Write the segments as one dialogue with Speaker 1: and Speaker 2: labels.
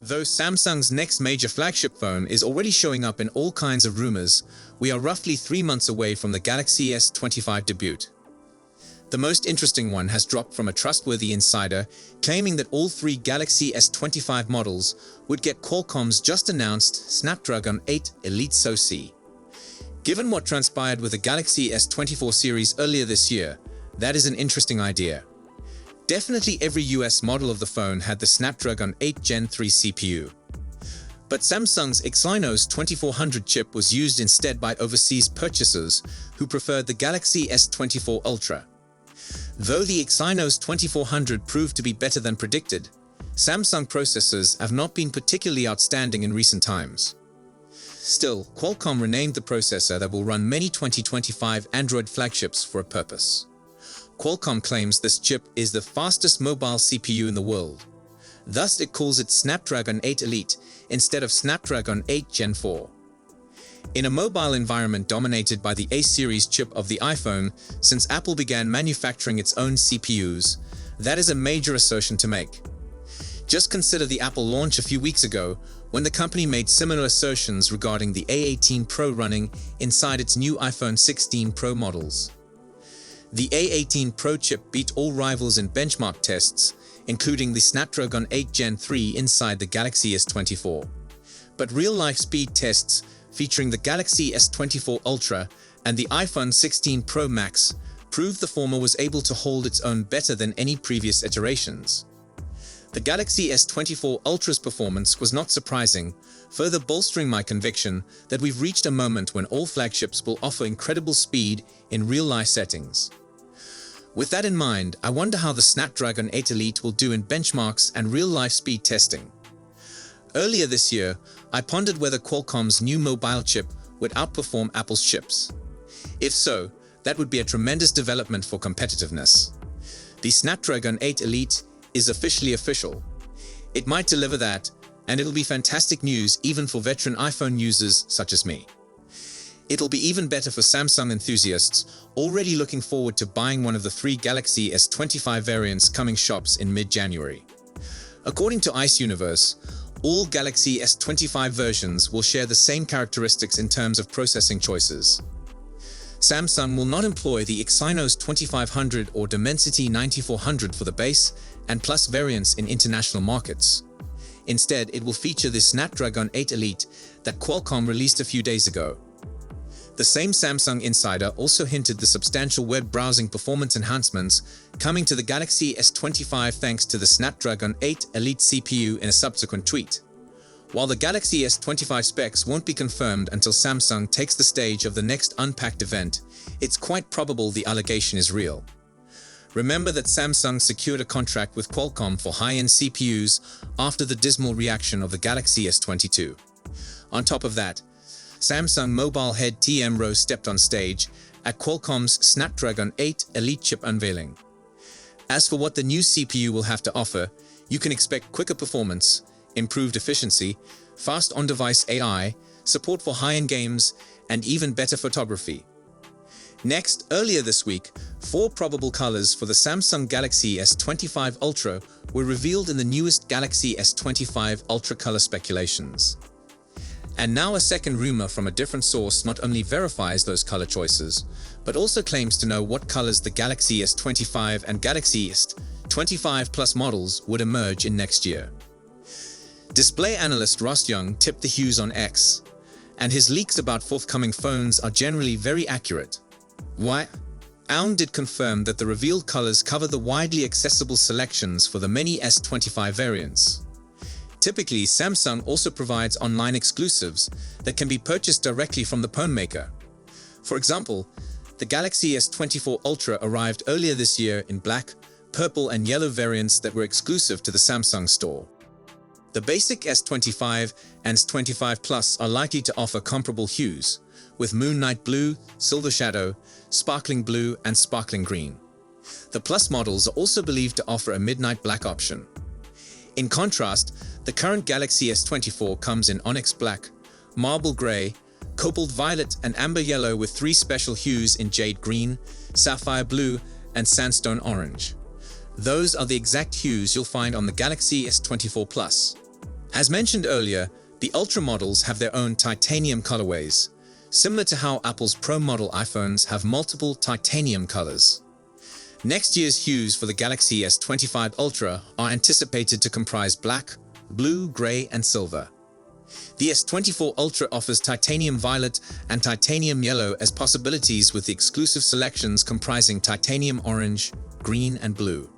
Speaker 1: Though Samsung's next major flagship phone is already showing up in all kinds of rumors, we are roughly 3 months away from the Galaxy S25 debut. The most interesting one has dropped from a trustworthy insider, claiming that all 3 Galaxy S25 models would get Qualcomm's just-announced Snapdragon 8 Elite SoC. Given what transpired with the Galaxy S24 series earlier this year, that is an interesting idea. Definitely every US model of the phone had the Snapdragon 8 Gen 3 CPU. But Samsung's Exynos 2400 chip was used instead by overseas purchasers who preferred the Galaxy S24 Ultra. Though the Exynos 2400 proved to be better than predicted, Samsung processors have not been particularly outstanding in recent times. Still, Qualcomm renamed the processor that will run many 2025 Android flagships for a purpose. Qualcomm claims this chip is the fastest mobile CPU in the world. Thus, it calls it Snapdragon 8 Elite instead of Snapdragon 8 Gen 4. In a mobile environment dominated by the A-series chip of the iPhone since Apple began manufacturing its own CPUs, that is a major assertion to make. Just consider the Apple launch a few weeks ago when the company made similar assertions regarding the A18 Pro running inside its new iPhone 16 Pro models. The A18 Pro chip beat all rivals in benchmark tests, including the Snapdragon 8 Gen 3 inside the Galaxy S24. But real-life speed tests featuring the Galaxy S24 Ultra and the iPhone 16 Pro Max proved the former was able to hold its own better than any previous iterations. The Galaxy S24 Ultra's performance was not surprising, further bolstering my conviction that we've reached a moment when all flagships will offer incredible speed in real-life settings. With that in mind, I wonder how the Snapdragon 8 Elite will do in benchmarks and real-life speed testing. Earlier this year, I pondered whether Qualcomm's new mobile chip would outperform Apple's chips. If so, that would be a tremendous development for competitiveness. The Snapdragon 8 Elite is officially official. It might deliver that, and it'll be fantastic news even for veteran iPhone users such as me. It'll be even better for Samsung enthusiasts already looking forward to buying one of the 3 Galaxy S25 variants coming shops in mid-January. According to Ice Universe, all Galaxy S25 versions will share the same characteristics in terms of processing choices. Samsung will not employ the Exynos 2500 or Dimensity 9400 for the base and Plus variants in international markets. Instead, it will feature the Snapdragon 8 Elite that Qualcomm released a few days ago. The same Samsung insider also hinted the substantial web browsing performance enhancements coming to the Galaxy S25 thanks to the Snapdragon 8 Elite CPU in a subsequent tweet. While the Galaxy S25 specs won't be confirmed until Samsung takes the stage of the next Unpacked event, it's quite probable the allegation is real. Remember that Samsung secured a contract with Qualcomm for high-end CPUs after the dismal reaction of the Galaxy S22. On top of that, Samsung mobile head TM Rose stepped on stage at Qualcomm's Snapdragon 8 Elite chip unveiling. As for what the new CPU will have to offer, you can expect quicker performance, improved efficiency, fast on-device AI, support for high-end games, and even better photography. Next, earlier this week, 4 probable colors for the Samsung Galaxy S25 Ultra were revealed in the newest Galaxy S25 Ultra color speculations. And now a second rumor from a different source not only verifies those color choices, but also claims to know what colors the Galaxy S25 and Galaxy S25 Plus models would emerge in next year. Display analyst Ross Young tipped the hues on X, and his leaks about forthcoming phones are generally very accurate. Why? Aun did confirm that the revealed colors cover the widely accessible selections for the many S25 variants. Typically, Samsung also provides online exclusives that can be purchased directly from the phone maker. For example, the Galaxy S24 Ultra arrived earlier this year in black, purple, and yellow variants that were exclusive to the Samsung store. The basic S25 and S25 Plus are likely to offer comparable hues, with Moonlight Blue, Silver Shadow, Sparkling Blue, and Sparkling Green. The Plus models are also believed to offer a Midnight Black option. In contrast, the current Galaxy S24 comes in Onyx Black, Marble Grey, Cobalt Violet, and Amber Yellow with 3 special hues in Jade Green, Sapphire Blue, and Sandstone Orange. Those are the exact hues you'll find on the Galaxy S24 Plus. As mentioned earlier, the Ultra models have their own titanium colorways, similar to how Apple's Pro model iPhones have multiple titanium colors. Next year's hues for the Galaxy S25 Ultra are anticipated to comprise black, blue, gray, and silver. The S24 Ultra offers titanium violet and titanium yellow as possibilities, with the exclusive selections comprising titanium orange, green, and blue.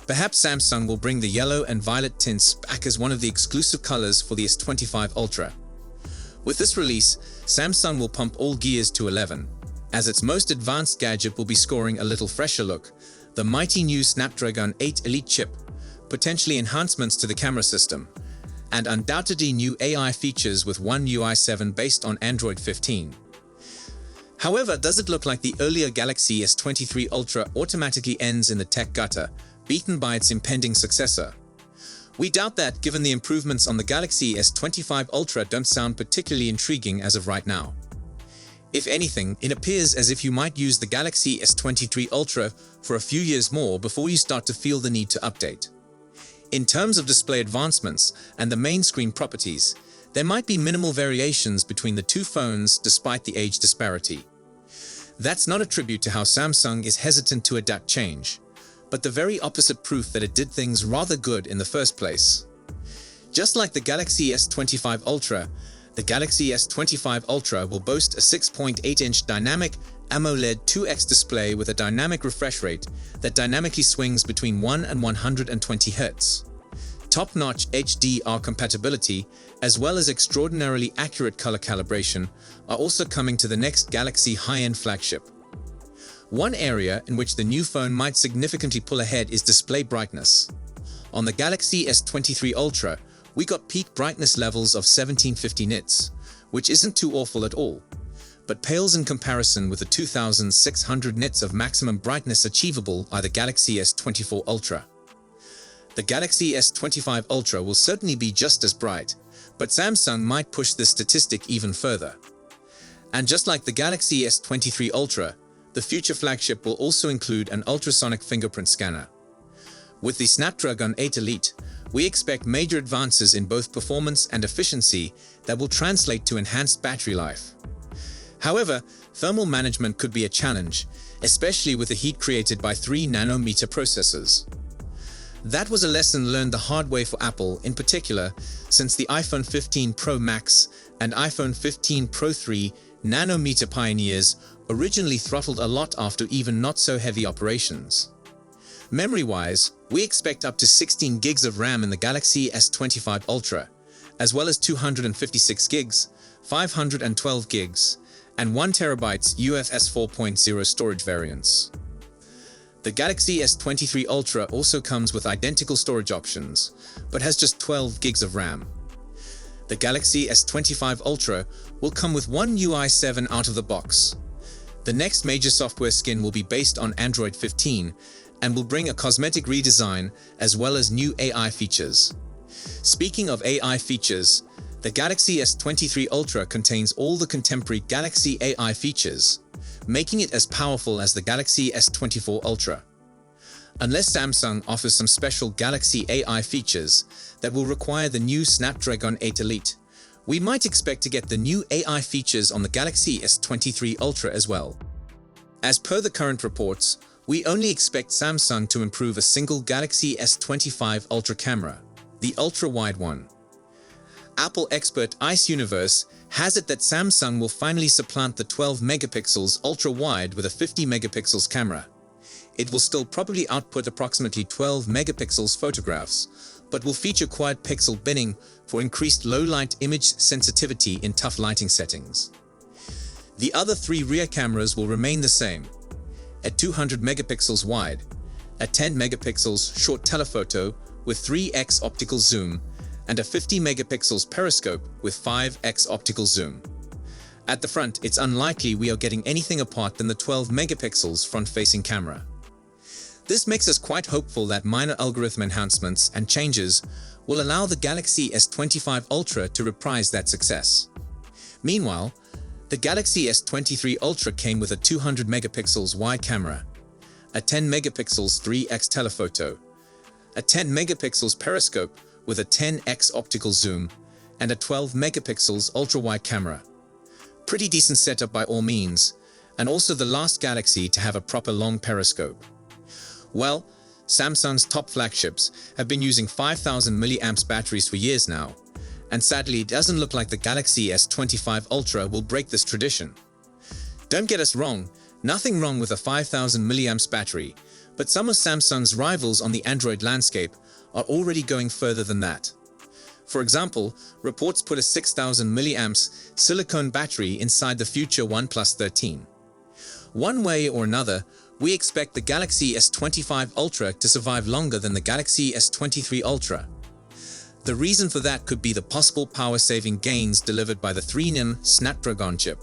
Speaker 1: Perhaps Samsung will bring the yellow and violet tints back as one of the exclusive colors for the S25 Ultra. With this release, Samsung will pump all gears to 11, as its most advanced gadget will be scoring a little fresher look, the mighty new Snapdragon 8 Elite chip, potentially enhancements to the camera system, and undoubtedly new AI features with One UI 7 based on Android 15. However, does it look like the earlier Galaxy S23 Ultra automatically ends in the tech gutter, beaten by its impending successor? We doubt that, given the improvements on the Galaxy S25 Ultra don't sound particularly intriguing as of right now. If anything, it appears as if you might use the Galaxy S23 Ultra for a few years more before you start to feel the need to update. In terms of display advancements and the main screen properties, there might be minimal variations between the two phones despite the age disparity. That's not a tribute to how Samsung is hesitant to adapt change, but the very opposite proof that it did things rather good in the first place. Just like the Galaxy S25 Ultra, the Galaxy S25 Ultra will boast a 6.8-inch dynamic AMOLED 2X display with a dynamic refresh rate that dynamically swings between 1 and 120 Hz. Top-notch HDR compatibility, as well as extraordinarily accurate color calibration, are also coming to the next Galaxy high-end flagship. One area in which the new phone might significantly pull ahead is display brightness. On the Galaxy S23 Ultra, we got peak brightness levels of 1750 nits, which isn't too awful at all, but pales in comparison with the 2600 nits of maximum brightness achievable by the Galaxy S24 Ultra. The Galaxy S25 Ultra will certainly be just as bright, but Samsung might push this statistic even further. And just like the Galaxy S23 Ultra, the future flagship will also include an ultrasonic fingerprint scanner. With the Snapdragon 8 Elite, we expect major advances in both performance and efficiency that will translate to enhanced battery life. However, thermal management could be a challenge, especially with the heat created by 3nm processors. That was a lesson learned the hard way for Apple in particular, since the iPhone 15 Pro Max and iPhone 15 Pro 3nm pioneers originally throttled a lot after even not-so-heavy operations. Memory-wise, we expect up to 16 gigs of RAM in the Galaxy S25 Ultra, as well as 256 gigs, 512 gigs, and 1 TB UFS 4.0 storage variants. The Galaxy S23 Ultra also comes with identical storage options, but has just 12 gigs of RAM. The Galaxy S25 Ultra will come with One UI 7 out of the box. The next major software skin will be based on Android 15 and will bring a cosmetic redesign as well as new AI features. Speaking of AI features, the Galaxy S23 Ultra contains all the contemporary Galaxy AI features, making it as powerful as the Galaxy S24 Ultra. Unless Samsung offers some special Galaxy AI features that will require the new Snapdragon 8 Elite, we might expect to get the new AI features on the Galaxy S23 Ultra as well. As per the current reports, we only expect Samsung to improve a single Galaxy S25 Ultra camera, the ultra-wide one. Apple expert Ice Universe has it that Samsung will finally supplant the 12 megapixels ultra-wide with a 50 megapixels camera. It will still probably output approximately 12 megapixels photographs, but will feature quad pixel binning for increased low-light image sensitivity in tough lighting settings. The other three rear cameras will remain the same, at 200 megapixels wide, a 10 megapixels short telephoto with 3x optical zoom, and a 50 megapixels periscope with 5x optical zoom. At the front, it's unlikely we are getting anything apart than the 12 megapixels front-facing camera. This makes us quite hopeful that minor algorithm enhancements and changes will allow the Galaxy S25 Ultra to reprise that success. Meanwhile, the Galaxy S23 Ultra came with a 200 megapixels wide camera, a 10 megapixels 3x telephoto, a 10 megapixels periscope with a 10x optical zoom and a 12 megapixels ultra-wide camera. Pretty decent setup by all means, and also the last Galaxy to have a proper long periscope. Well, Samsung's top flagships have been using 5000 mAh batteries for years now, and sadly it doesn't look like the Galaxy S25 Ultra will break this tradition. Don't get us wrong, nothing wrong with a 5000 mAh battery, but some of Samsung's rivals on the Android landscape are already going further than that. For example, reports put a 6000 mAh silicone battery inside the future OnePlus 13. One way or another, we expect the Galaxy S25 Ultra to survive longer than the Galaxy S23 Ultra. The reason for that could be the possible power-saving gains delivered by the 3nm Snapdragon chip.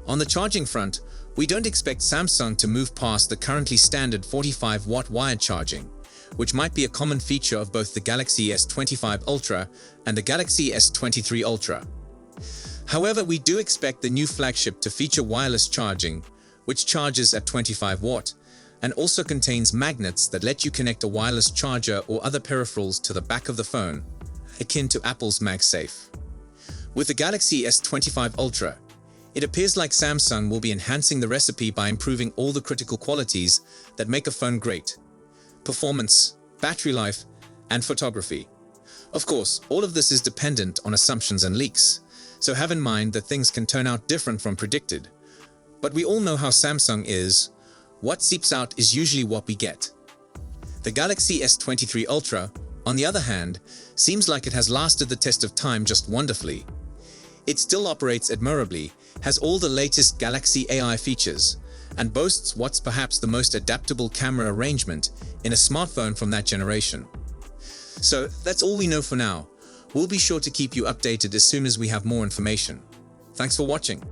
Speaker 1: On the charging front, we don't expect Samsung to move past the currently standard 45-watt wired charging, which might be a common feature of both the Galaxy S25 Ultra and the Galaxy S23 Ultra. However, we do expect the new flagship to feature wireless charging, which charges at 25 watt, and also contains magnets that let you connect a wireless charger or other peripherals to the back of the phone, akin to Apple's MagSafe. With the Galaxy S25 Ultra, it appears like Samsung will be enhancing the recipe by improving all the critical qualities that make a phone great: performance, battery life, and photography. Of course, all of this is dependent on assumptions and leaks, so have in mind that things can turn out different from predicted. But we all know how Samsung is. What seeps out is usually what we get. The Galaxy S23 Ultra, on the other hand, seems like it has lasted the test of time just wonderfully. It still operates admirably, has all the latest Galaxy AI features, and boasts what's perhaps the most adaptable camera arrangement in a smartphone from that generation. So that's all we know for now. We'll be sure to keep you updated as soon as we have more information. Thanks for watching.